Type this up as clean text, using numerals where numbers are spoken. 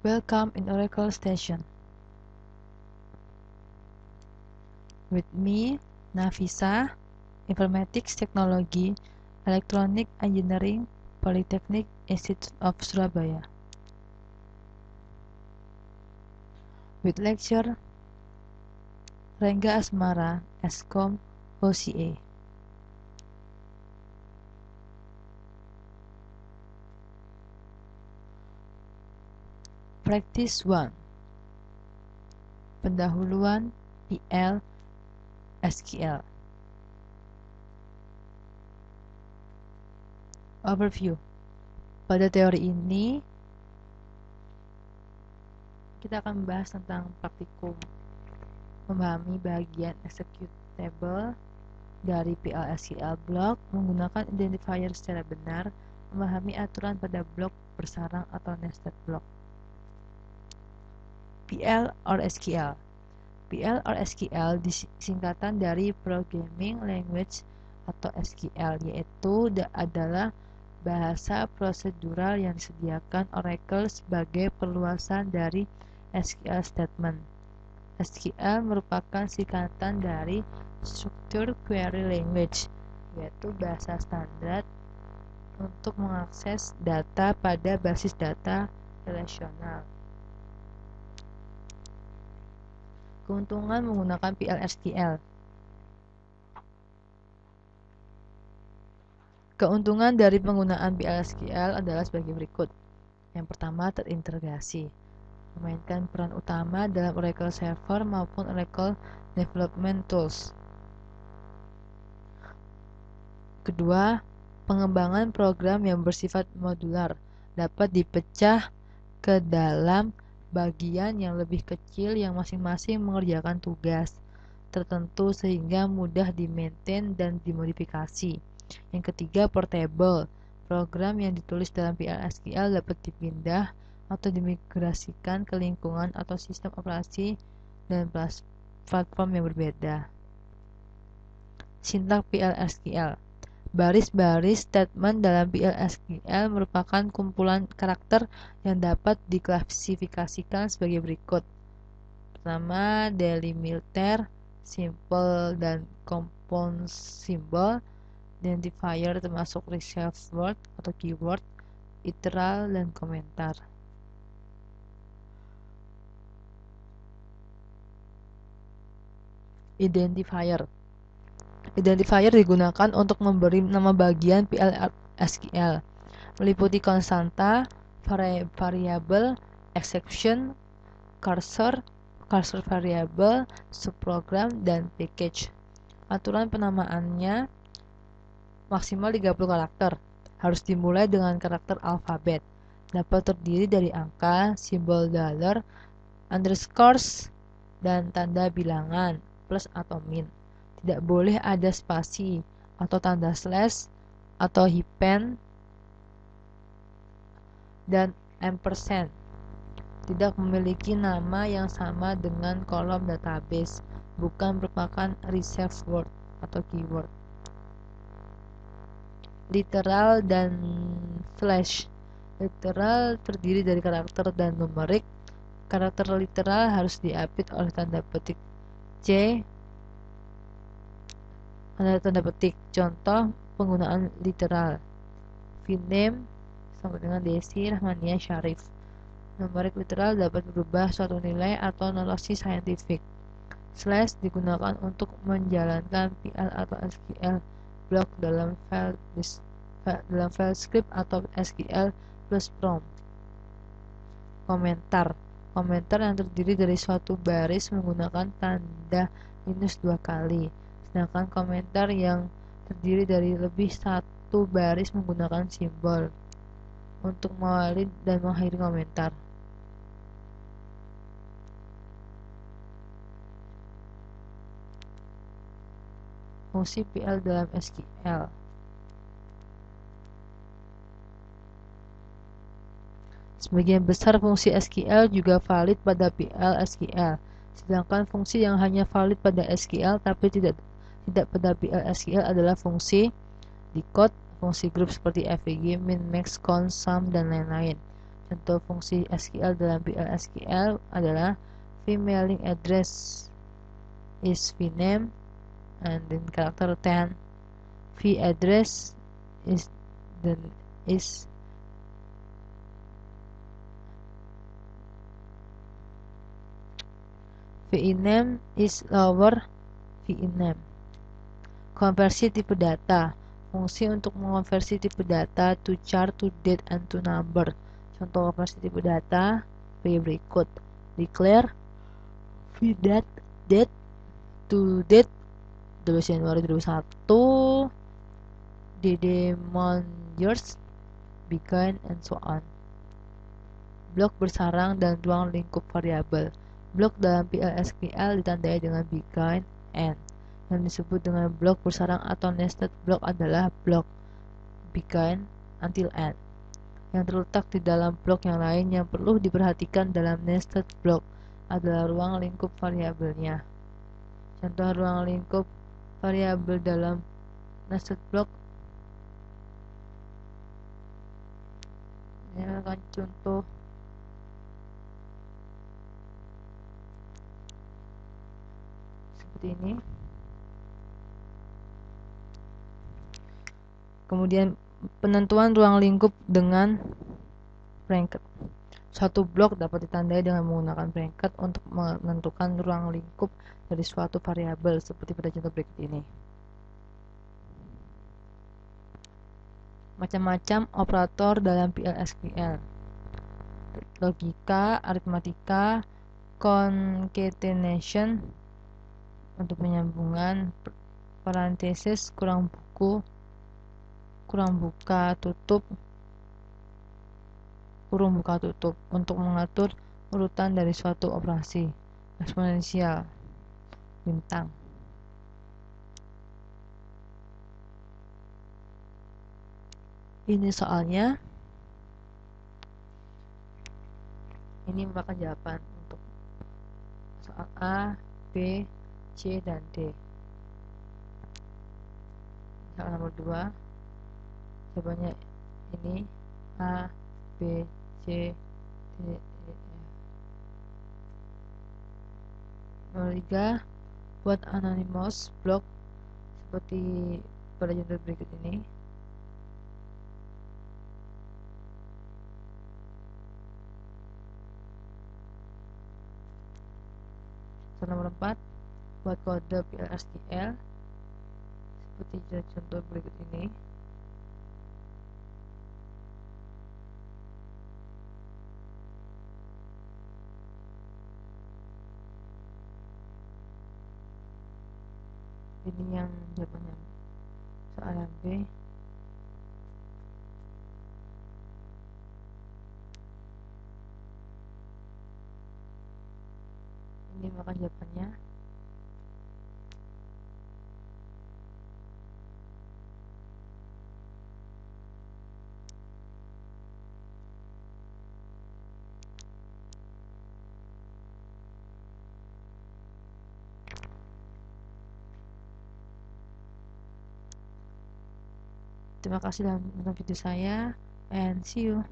Welcome in Oracle Station. With me, Nafisa, Informatics Technology, Electronic Engineering, Polytechnic Institute of Surabaya. With lecture, Rengga Asmara, Eskom, OCA. Practice 1. Pendahuluan PL SQL. Overview. Pada teori ini kita akan membahas tentang praktikum memahami bagian executable dari PL SQL block, menggunakan identifier secara benar, memahami aturan pada blok bersarang atau nested block. PL or SQL. PL or SQL disingkatan dari Programming Language atau SQL, yaitu adalah bahasa prosedural yang disediakan Oracle sebagai perluasan dari SQL statement. SQL merupakan singkatan dari Structured Query Language, yaitu bahasa standar untuk mengakses data pada basis data relasional. Keuntungan menggunakan PL SQL. Keuntungan dari penggunaan PL SQL adalah sebagai berikut. Yang pertama, terintegrasi, memainkan peran utama dalam Oracle Server maupun Oracle Development Tools. Kedua, pengembangan program yang bersifat modular dapat dipecah ke dalam bagian yang lebih kecil yang masing-masing mengerjakan tugas tertentu sehingga mudah di-maintain dan dimodifikasi. Yang ketiga, portable. Program yang ditulis dalam PL SQL dapat dipindah atau dimigrasikan ke lingkungan atau sistem operasi dan platform yang berbeda. Sintak PL SQL. Baris-baris statement dalam PL SQL merupakan kumpulan karakter yang dapat diklasifikasikan sebagai berikut. Pertama, delimiter, simple dan compound symbol, identifier termasuk reserved word atau keyword, literal, dan komentar. Identifier. Identifier digunakan untuk memberi nama bagian PL SQL, meliputi konstanta, variabel, exception, cursor variabel, subprogram, dan package. Aturan penamaannya maksimal 30 karakter. Harus dimulai dengan karakter alfabet. Dapat terdiri dari angka, simbol dollar, underscores, dan tanda bilangan, plus atau min. Tidak boleh ada spasi atau tanda slash atau hyphen dan ampersand. Tidak memiliki nama yang sama dengan kolom database, bukan merupakan reserved word atau keyword. Literal dan slash. Literal terdiri dari karakter dan numerik. Karakter literal harus diapit oleh tanda petik C, tanda petik. Contoh penggunaan literal: Viname sama dengan Desi Rahmania Syarif. Numerik literal dapat berubah suatu nilai atau notation saintifik. Slash digunakan untuk menjalankan PL atau SQL block dalam file script atau SQL plus prompt. Komentar. Komentar yang terdiri dari suatu baris menggunakan tanda minus 2 kali. Sedangkan komentar yang terdiri dari lebih satu baris menggunakan simbol untuk mengawali dan mengakhiri komentar. Fungsi PL dalam SQL. Sebagian besar fungsi SQL juga valid pada PL SQL, sedangkan fungsi yang hanya valid pada SQL tapi tidak pada PL SQL adalah fungsi decode, fungsi grup seperti FVG, min, max, count, sum, dan lain-lain. Contoh fungsi SQL dalam PL/SQL adalah vMailing address is vname and then character 10. vAddress is vname is lower vname. Konversi tipe data. Fungsi untuk mengonversi tipe data to char, to date, and to number. Contoh konversi tipe data berikut. Declare vDate date to date 12 Januari 2021, month years, begin, and so on. Blok bersarang dan ruang lingkup variabel. Blok dalam PL/SQL ditandai dengan begin, end. Yang disebut dengan blok bersarang atau nested block adalah blok begin until end. Yang terletak di dalam blok yang lain yang perlu diperhatikan dalam nested block adalah ruang lingkup variabelnya. Contoh ruang lingkup variabel dalam nested block. Ini akan contoh seperti ini. Kemudian penentuan ruang lingkup dengan bracket. Suatu blok dapat ditandai dengan menggunakan bracket untuk menentukan ruang lingkup dari suatu variabel seperti pada contoh berikut ini. Macam-macam operator dalam PL/SQL. Logika, aritmatika, concatenation untuk penyambungan, parenthesis, kurang buka tutup, kurung buka tutup untuk mengatur urutan dari suatu operasi. Eksponensial, bintang. Ini soalnya. Ini merupakan jawaban untuk soal A, B, C, dan D. Soal nomor 2, jawabannya ini A, B, C, D, E, F. Nomor 3, buat anonymous block seperti pada contoh berikut ini. Nomor 4, buat kode PL/SQL seperti contoh berikut ini. Ini yang jawabannya soal yang B. Ini makan jawabannya. Terima kasih telah menonton video saya and see you.